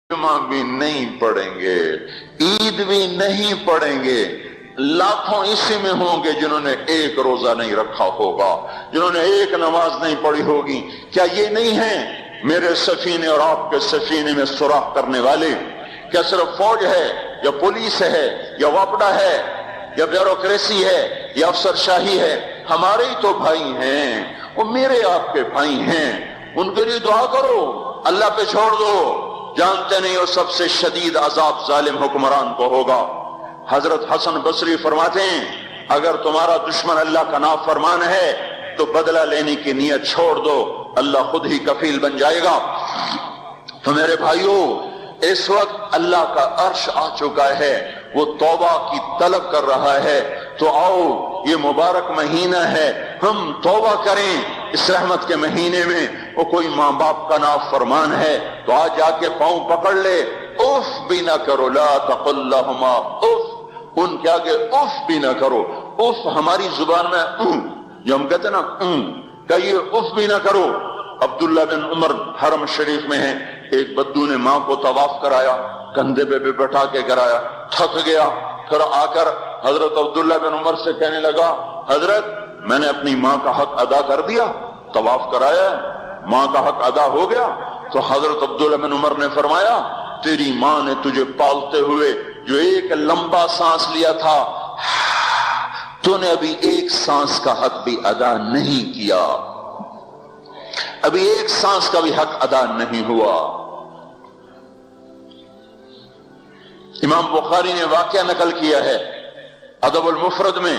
جمعہ بھی نہیں پڑھیں گے، عید بھی نہیں پڑھیں گے، لاکھوں اسی میں ہوں گے جنہوں نے ایک روزہ نہیں رکھا ہوگا، جنہوں نے ایک نماز نہیں پڑھی ہوگی۔ کیا یہ نہیں ہیں میرے سفینے اور آپ کے سفینے میں سوراخ کرنے والے؟ کیا صرف فوج ہے یا پولیس ہے یا واپڈا ہے یا بیوروکریسی ہے یا افسر شاہی ہے؟ ہمارے ہی تو بھائی ہیں، وہ میرے آپ کے بھائی ہیں، ان کے لیے دعا کرو، اللہ پہ چھوڑ دو۔ جانتے نہیں وہ سب سے شدید عذاب ظالم حکمران کو ہوگا۔ حضرت حسن بصری فرماتے ہیں اگر تمہارا دشمن اللہ کا نافرمان ہے تو بدلہ لینے کی نیت چھوڑ دو، اللہ خود ہی کفیل بن جائے گا۔ تو میرے بھائیوں، اس وقت اللہ کا عرش آ چکا ہے، وہ توبہ کی طلب کر رہا ہے۔ تو آؤ، یہ مبارک مہینہ ہے، ہم توبہ کریں اس رحمت کے مہینے میں۔ وہ کوئی ماں باپ کا نافرمان ہے تو آج جا کے پاؤں پکڑ لے، اف بھی نہ کرو، لا تقل لہما اف، ان کے آگے اف بھی نہ کرو۔ اف ہماری زبان میں جو ہم کہتے ہیں نا کہیے اف بھی نہ کرو۔ عبداللہ بن عمر حرم شریف میں ہیں، ایک بدو نے ماں کو طواف کرایا، کندھے پہ بٹھا کے کرایا، تھک گیا، پھر آ کر حضرت عبداللہ بن عمر سے کہنے لگا حضرت میں نے اپنی ماں کا حق ادا کر دیا، طواف کرایا، ماں کا حق ادا ہو گیا؟ تو حضرت عبداللہ بن عمر نے فرمایا تیری ماں نے تجھے پالتے ہوئے جو ایک لمبا سانس لیا تھا، تو نے ابھی ایک سانس کا حق بھی ادا نہیں کیا، ابھی ایک سانس کا بھی حق ادا نہیں ہوا۔ امام بخاری نے واقعہ نقل کیا ہے ادب المفرد میں،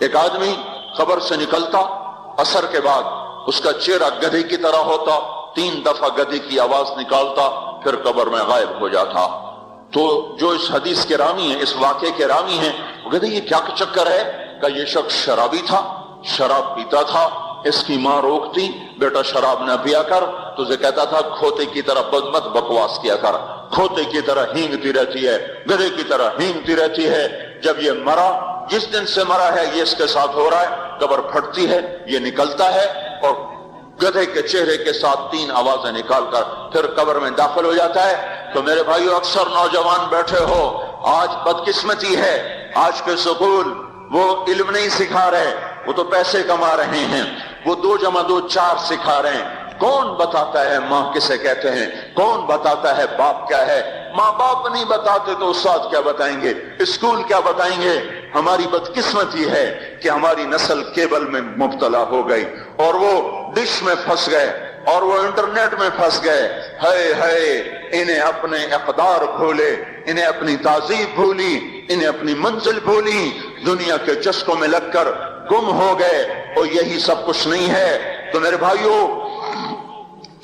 ایک آدمی قبر سے نکلتا، عصر کے بعد اس کا چہرہ گدھے کی طرح ہوتا، 3 دفعہ گدھے کی آواز نکالتا، پھر قبر میں غائب ہو جاتا۔ تو جو اس حدیث کے راوی ہیں، اس واقعے کے راوی ہیں، وہ کہتے ہیں یہ کیا چکر ہے؟ کہ یہ شخص شرابی تھا، شراب پیتا تھا، اس کی ماں روکتی بیٹا شراب نہ پیا کر، تو اسے کہتا تھا کھوتے کی طرح مت بکواس کیا کر، کھوتے کی طرح ہینگتی رہتی ہے، گدھے کی طرح ہینگتی رہتی ہے۔ جب یہ مرا، جس دن سے مرا ہے یہ اس کے ساتھ ہو رہا ہے، قبر پھٹتی ہے، یہ نکلتا ہے اور گدھے کے چہرے کے ساتھ 3 آوازیں نکال کر پھر قبر میں داخل ہو جاتا ہے۔ تو میرے بھائیو، اکثر نوجوان بیٹھے ہو، آج بدقسمتی ہے، آج کے سکول وہ علم نہیں سکھا رہے، وہ تو پیسے کما رہے ہیں، وہ 2 + 2 4 سکھا رہے ہیں۔ کون بتاتا ہے ماں کسے کہتے ہیں؟ کون بتاتا ہے باپ کیا ہے؟ ماں باپ نہیں بتاتے تو استاد کیا بتائیں گے؟ اسکول کیا بتائیں گے؟ ہماری بدقسمتی ہے کہ ہماری نسل کیبل میں مبتلا ہو گئی اور وہ ڈش میں پھنس گئے اور وہ انٹرنیٹ میں پھنس گئے۔ ہائے ہائے، انہیں اپنے اقدار بھولے، انہیں اپنی تہذیب بھولی، انہیں اپنی منزل بھولی، دنیا کے چسکوں میں لگ کر گم ہو گئے، اور یہی سب کچھ نہیں ہے۔ تو میرے بھائیوں،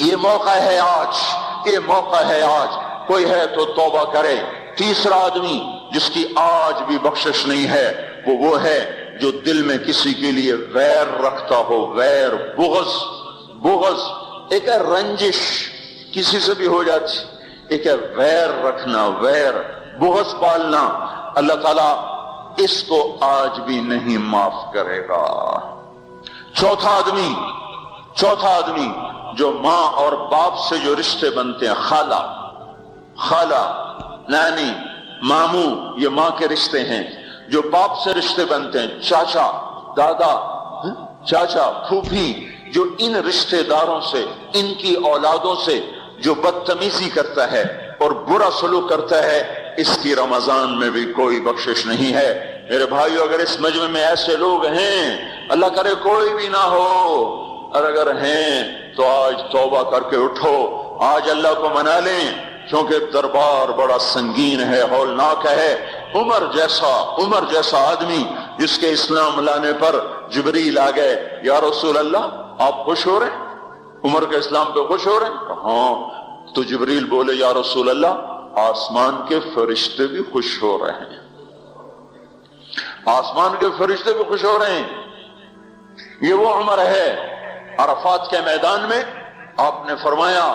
یہ موقع ہے آج، یہ موقع ہے آج، کوئی ہے تو توبہ کرے۔ تیسرا آدمی جس کی آج بھی بخشش نہیں ہے وہ ہے جو دل میں کسی کے لیے ویر رکھتا ہو، ویر، بغض، ایک ہے رنجش، کسی سے بھی ہو جاتی، ایک ہے ویر رکھنا، ویر، بغض پالنا۔ اللہ تعالیٰ اس کو آج بھی نہیں معاف کرے گا۔ چوتھا آدمی جو ماں اور باپ سے جو رشتے بنتے ہیں، خالہ، نانی، ماموں، یہ ماں کے رشتے ہیں۔ جو باپ سے رشتے بنتے ہیں، چاچا، دادا، چاچا، پھوپھی، جو ان رشتے داروں سے، ان کی اولادوں سے جو بدتمیزی کرتا ہے اور برا سلوک کرتا ہے، اس کی رمضان میں بھی کوئی بخشش نہیں ہے۔ میرے بھائیو، اگر اس مجمع میں ایسے لوگ ہیں، اللہ کرے کوئی بھی نہ ہو، اور اگر ہیں تو آج توبہ کر کے اٹھو، آج اللہ کو منا لیں، کیونکہ دربار بڑا سنگین ہے، ہولناک ہے۔ عمر جیسا آدمی جس کے اسلام لانے پر جبریل آ گئے، یا رسول اللہ آپ خوش ہو رہے ہیں؟ عمر کے اسلام پہ خوش ہو رہے ہیں؟ ہاں۔ تو جبریل بولے یا رسول اللہ آسمان کے فرشتے بھی خوش ہو رہے ہیں، آسمان کے فرشتے بھی خوش ہو رہے ہیں۔ یہ وہ عمر ہے۔ عرفات کے میدان میں آپ نے فرمایا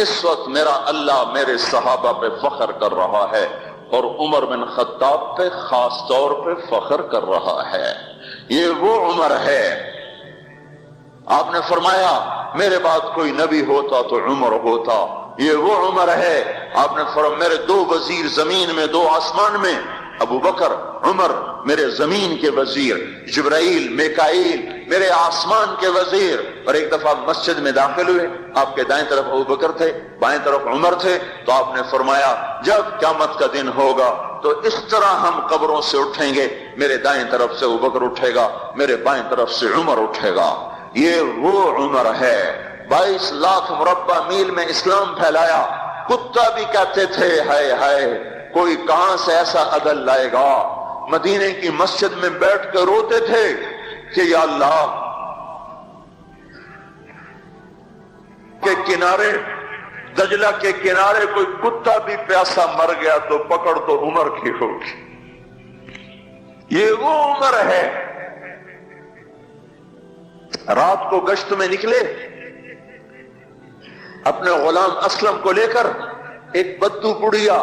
اس وقت میرا اللہ میرے صحابہ پہ فخر کر رہا ہے، اور عمر بن خطاب پہ خاص طور پہ فخر کر رہا ہے۔ یہ وہ عمر ہے۔ آپ نے فرمایا میرے بعد کوئی نبی ہوتا تو عمر ہوتا، یہ وہ عمر ہے. آپ نے فرمایا میرے 2 وزیر زمین میں 2 آسمان میں، ابو بکر عمر میرے زمین کے وزیر، جبرائیل میکائیل میرے آسمان کے وزیر. اور ایک دفعہ مسجد میں داخل ہوئے، آپ کے دائیں طرف ابو بکر تھے، بائیں طرف عمر تھے، تو آپ نے فرمایا جب قیامت کا دن ہوگا تو اس طرح ہم قبروں سے اٹھیں گے، میرے دائیں طرف سے ابو بکر اٹھے گا، میرے بائیں طرف سے عمر اٹھے گا. یہ وہ عمر ہے. 22 لاکھ مربع میل میں اسلام پھیلایا. کتا بھی کہتے تھے ہائے ہائے کوئی کہاں سے ایسا عدل لائے گا. مدینے کی مسجد میں بیٹھ کر روتے تھے کہ یا اللہ کے کنارے، دجلہ کے کنارے کوئی کتا بھی پیاسا مر گیا تو پکڑ تو عمر کی ہوگی. یہ وہ عمر ہے. رات کو گشت میں نکلے اپنے غلام اسلم کو لے کر، ایک بدو بڑھیا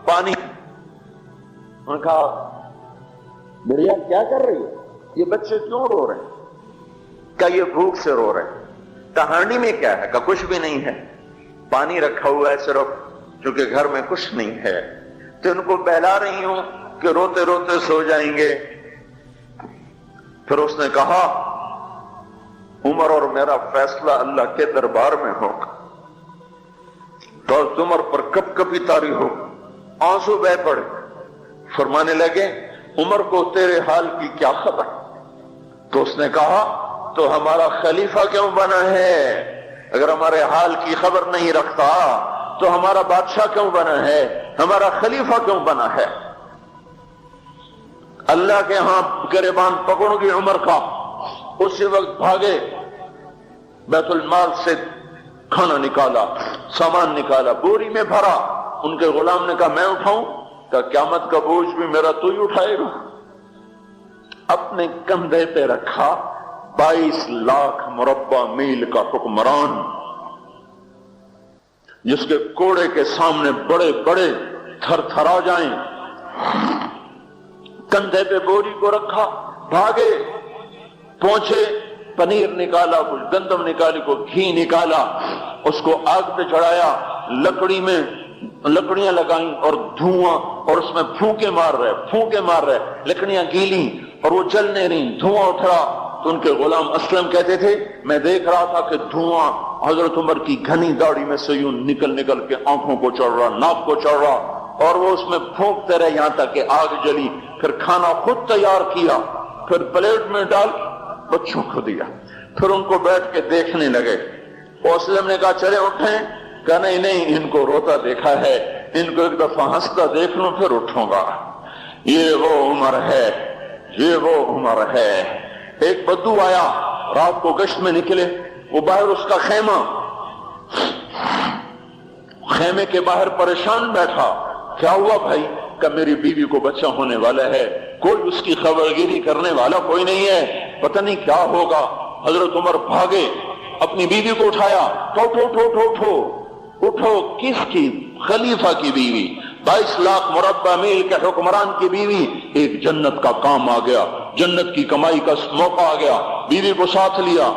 پانی. انہوں نے کہا بڑھیا کیا کر رہی ہے، یہ بچے کیوں رو رہے ہیں؟ کہا یہ بھوک سے رو رہے ہیں. کہانی میں کیا ہے؟ کہا کچھ بھی نہیں ہے، پانی رکھا ہوا ہے صرف، کیونکہ گھر میں کچھ نہیں ہے تو ان کو بہلا رہی ہوں کہ روتے روتے سو جائیں گے. پھر اس نے کہا عمر اور میرا فیصلہ اللہ کے دربار میں ہوگا. تو عمر پر کپ کپی طاری ہو، آنسو بہ پڑے. فرمانے لگے عمر کو تیرے حال کی کیا خبر؟ تو اس نے کہا تو ہمارا خلیفہ کیوں بنا ہے؟ اگر ہمارے حال کی خبر نہیں رکھتا تو ہمارا بادشاہ کیوں بنا ہے، ہمارا خلیفہ کیوں بنا ہے؟ اللہ کے ہاں گریبان پکڑ گئی عمر کا. اسی وقت بھاگے، بیت المال سے کھانا نکالا، سامان نکالا، بوری میں بھرا. ان کے غلام نے کہا میں اٹھاؤں؟ کہ قیامت کا بوجھ بھی میرا تو ہی اٹھائے گا. اپنے کندھے پہ رکھا. 22 لاکھ مربع میل کا حکمران، جس کے کوڑے کے سامنے بڑے بڑے تھر تھرا جائیں، کندھے پہ بوری کو رکھا، بھاگے، پہنچے، پنیر نکالا، کچھ گندم نکالی، کو گھی نکالا، اس کو آگ پہ چڑھایا، لکڑی میں لکڑیاں لگائیں اور دھواں، اور اس میں پھونکے مار رہے، لکڑیاں گیلی اور وہ جل نہیں رہی، دھواں اٹھ رہا. تو ان کے غلام اسلم کہتے تھے میں دیکھ رہا تھا کہ دھواں حضرت عمر کی گھنی داڑھی میں سے یوں نکل نکل کے آنکھوں کو چڑھ رہا، ناک کو چڑھ رہا، اور وہ اس میں پھونکتے رہے یہاں تک کہ آگ جلی. پھر کھانا خود تیار کیا، پھر پلیٹ میں ڈال بچوں کو دیا، پھر ان کو بیٹھ کے دیکھنے لگے. اسلم نے کہا چلے اٹھیں؟ کہا نہیں، ان کو روتا دیکھا ہے، ان کو ایک دفعہ ہنستا دیکھ لوں پھر اٹھوں گا. یہ وہ عمر ہے، یہ وہ عمر ہے. ایک بدو آیا، رات کو گشت میں نکلے، وہ باہر اس کا خیمے کے باہر پریشان بیٹھا. کیا ہوا بھائی؟ کہ میری بیوی کو بچہ ہونے والا ہے، کوئی اس کی خبرگیری کرنے والا کوئی نہیں ہے، پتہ نہیں کیا ہوگا. حضرت عمر بھاگے، اپنی بیوی کو اٹھایا. اٹھو کس کی؟ خلیفہ کی بیوی، 22 لاکھ مربع میل کے حکمران کی بیوی. ایک جنت کا کام آ گیا، جنت کی کمائی کا موقع آ گیا. بیوی کو ساتھ لیا،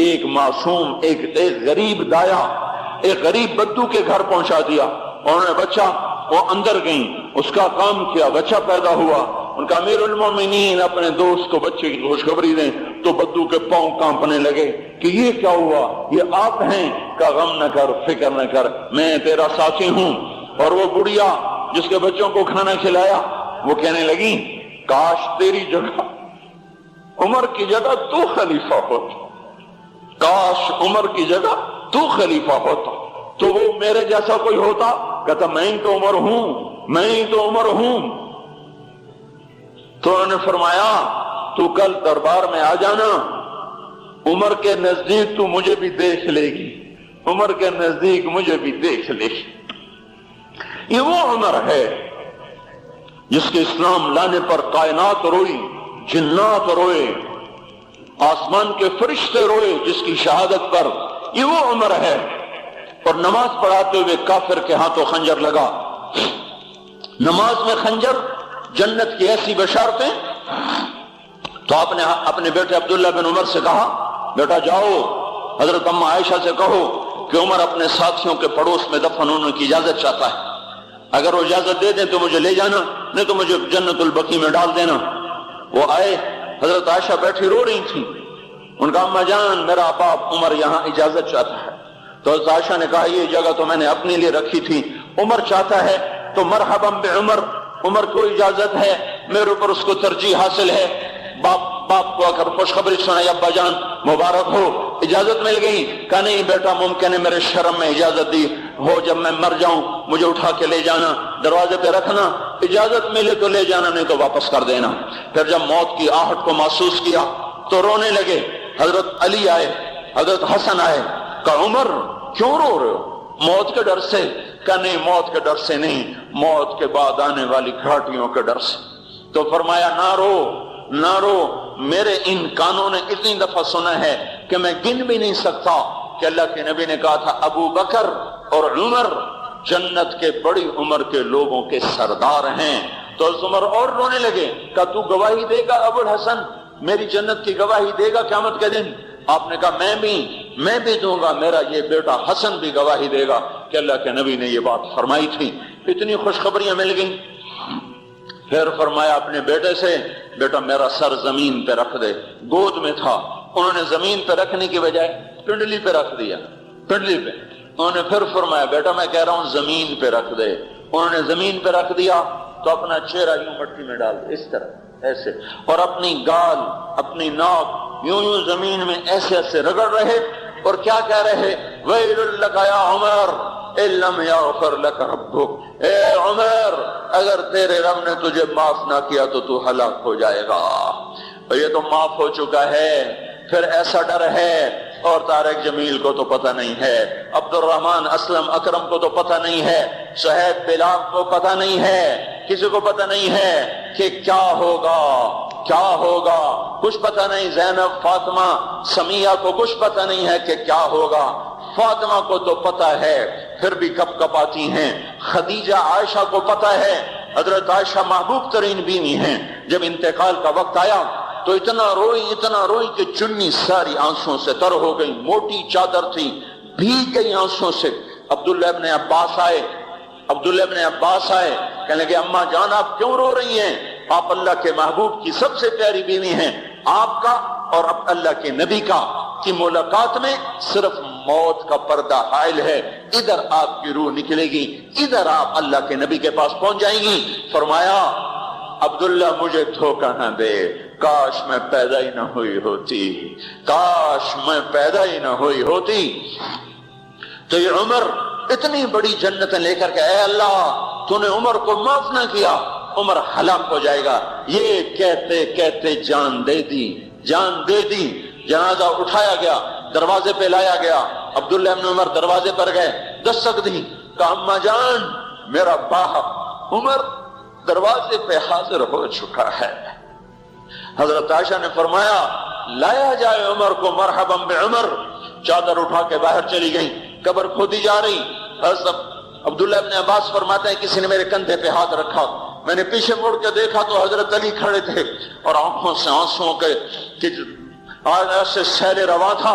ایک معصوم، ایک غریب دایا، ایک غریب بدو کے گھر پہنچا دیا. انہوں نے بچہ، وہ اندر گئیں، اس کا کام کیا، بچہ پیدا ہوا. ان کا امیر المومنین اپنے دوست کو بچے کی خوشخبری دیں تو بدو کے پاؤں کانپنے لگے کہ یہ کیا ہوا؟ یہ آپ ہیں؟ کا غم نہ کر، فکر نہ کر، میں تیرا ساتھی ہوں. اور وہ بڑھیا جس کے بچوں کو کھانا کھلایا، وہ کہنے لگی کاش تیری جگہ، عمر کی جگہ تو خلیفہ ہوتا، کاش عمر کی جگہ تو خلیفہ ہوتا تو وہ میرے جیسا کوئی ہوتا. کہتا میں ہی تو عمر ہوں. تو انہوں نے فرمایا تو کل دربار میں آ جانا، عمر کے نزدیک تو مجھے بھی دیکھ لے گی، عمر کے نزدیک مجھے بھی دیکھ لے گی. یہ وہ عمر ہے جس کے اسلام لانے پر کائنات روئی، جنات روئے، آسمان کے فرشتے روئے جس کی شہادت پر. یہ وہ عمر ہے. اور نماز پڑھاتے ہوئے کافر کے ہاتھوں خنجر لگا. نماز میں خنجر، جنت کی ایسی بشارتیں. تو آپ نے اپنے بیٹے عبداللہ بن عمر سے کہا بیٹا جاؤ حضرت اماں عائشہ سے کہو کہ عمر اپنے ساتھیوں کے پڑوس میں دفن ہونے کی اجازت چاہتا ہے، اگر وہ اجازت دے دیں تو مجھے لے جانا، نہیں تو مجھے جنت البقیع میں ڈال دینا۔ وہ آئے، حضرت عائشہ بیٹھی رو رہی تھی، ان کا اما جان میرا باپ عمر یہاں اجازت چاہتا ہے۔ تو حضرت عائشہ نے کہا یہ جگہ تو میں نے اپنے لیے رکھی تھی، عمر چاہتا ہے تو مرحبا بعمر، عمر کو اجازت ہے، میرے اوپر اس کو ترجیح حاصل ہے۔ باپ کو اگر خوشخبری سنائی ابا جان مبارک ہو، اجازت مل گئی۔ کہا نہیں بیٹا ممکن ہے میرے شرم میں اجازت دی ہو، جب میں مر جاؤں مجھے اٹھا کے لے جانا، دروازے پہ رکھنا، اجازت ملے تو لے جانا نہیں تو واپس کر دینا۔ پھر جب موت کی آہٹ کو محسوس کیا تو رونے لگے۔ حضرت علی آئے، حضرت حسن آئے، کہا عمر کیوں رو رہے ہو؟ موت کے ڈر سے؟ کہا نہیں موت کے ڈر سے نہیں، موت کے بعد آنے والی گھاٹیوں کے ڈر سے۔ تو فرمایا نہ رو نہ رو، میرے ان کانوں نے اتنی دفعہ سنا ہے کہ میں گن بھی نہیں سکتا کہ اللہ کے نبی نے کہا تھا ابو بکر اور عمر جنت کے بڑی عمر کے لوگوں کے سردار ہیں۔ تو عمر اور رونے لگے، کہا تو گواہی دے گا ابو الحسن، میری جنت کی گواہی دے گا قیامت کے دن؟ آپ نے کہا میں بھی دوں گا، میرا یہ بیٹا حسن بھی گواہی دے گا کہ اللہ کے نبی نے یہ بات فرمائی تھی۔ اتنی خوشخبریاں مل گئیں۔ پھر فرمایا اپنے بیٹے سے بیٹا میرا سر زمین پہ رکھ دے، گود میں تھا، انہوں نے زمین پہ رکھنے کی بجائے پنڈلی پہ رکھ دیا، پنڈلی پہ۔ انہوں نے پھر فرمایا بیٹا میں کہہ رہا ہوں زمین پہ رکھ دے، انہوں نے زمین پہ رکھ دیا تو اپنا چہرہ یوں مٹی میں ڈال دے، اس طرح ایسے، اور اپنی گال اپنی ناک یوں زمین میں ایسے ایسے رگڑ رہے اور کیا کہہ رہے ویل لک یا عمر ان لم یغفر لک ربک، اے عمر اگر تیرے رب نے تجھے معاف نہ کیا تو تو ہلاک ہو جائے گا۔ اور یہ تو معاف ہو چکا ہے، پھر ایسا ڈر ہے، اور طارق جمیل کو تو پتہ نہیں ہے، عبد الرحمن اسلم اکرم کو تو پتہ نہیں ہے، صہیب بلال کو پتہ نہیں ہے، کسی کو پتہ نہیں ہے کہ کیا ہوگا کیا ہوگا، کچھ پتہ نہیں۔ زینب فاطمہ سمیہ کو کچھ پتہ نہیں ہے کہ کیا ہوگا، فاطمہ کو تو پتہ ہے پھر بھی کپ کپ آتی ہیں، خدیجہ عائشہ کو پتہ ہے، حضرت عائشہ محبوب ترین بیوی ہیں، جب انتقال کا وقت آیا تو اتنا روئی کہ چنی ساری آنسوں سے تر ہو گئی، موٹی چادر تھی بھیگ گئی آنسوں سے۔ عبداللہ ابن عباس آئے کہنے لگے اماں جان آپ کیوں رو رہی ہیں؟ آپ اللہ کے محبوب کی سب سے پیاری بیوی ہیں، آپ کا اور اللہ کے نبی کا کی ملاقات میں صرف موت کا پردہ حائل ہے، ادھر آپ کی روح نکلے گی، ادھر آپ اللہ کے نبی کے پاس پہنچ جائیں گی۔ فرمایا عبداللہ مجھے دھوکہ نہ دے، کاش میں پیدا ہی نہ ہوئی ہوتی، کاش میں پیدا ہی نہ ہوئی ہوتی۔ تو یہ عمر اتنی بڑی جنتیں لے کر کے اے اللہ تو نے عمر کو معاف نہ کیا، عمر ہلاک ہو جائے گا، یہ کہتے کہتے جان دے دی۔ جنازہ اٹھایا گیا، دروازے پہ لایا گیا، عبداللہ ابن عمر دروازے پر گئے، دستک دی، کہا اماں جان میرا باپ عمر دروازے پہ حاضر ہو چکا ہے۔ حضرت عائشہ نے فرمایا لایا جائے عمر کو، مرحبا بعمر۔ چادر اٹھا کے باہر چلی گئی، قبر کھودی جا رہی۔ حضرت عبداللہ ابن عباس فرماتے ہیں کسی نے میرے کندھے پہ ہاتھ رکھا، میں نے پیچھے مڑ کے دیکھا تو حضرت علی کھڑے تھے اور آنکھوں سے آنسوں کے سے سیل رواں تھا،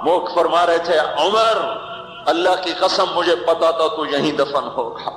وہ فرما رہے تھے عمر اللہ کی قسم مجھے پتا تھا تو یہیں دفن ہوگا،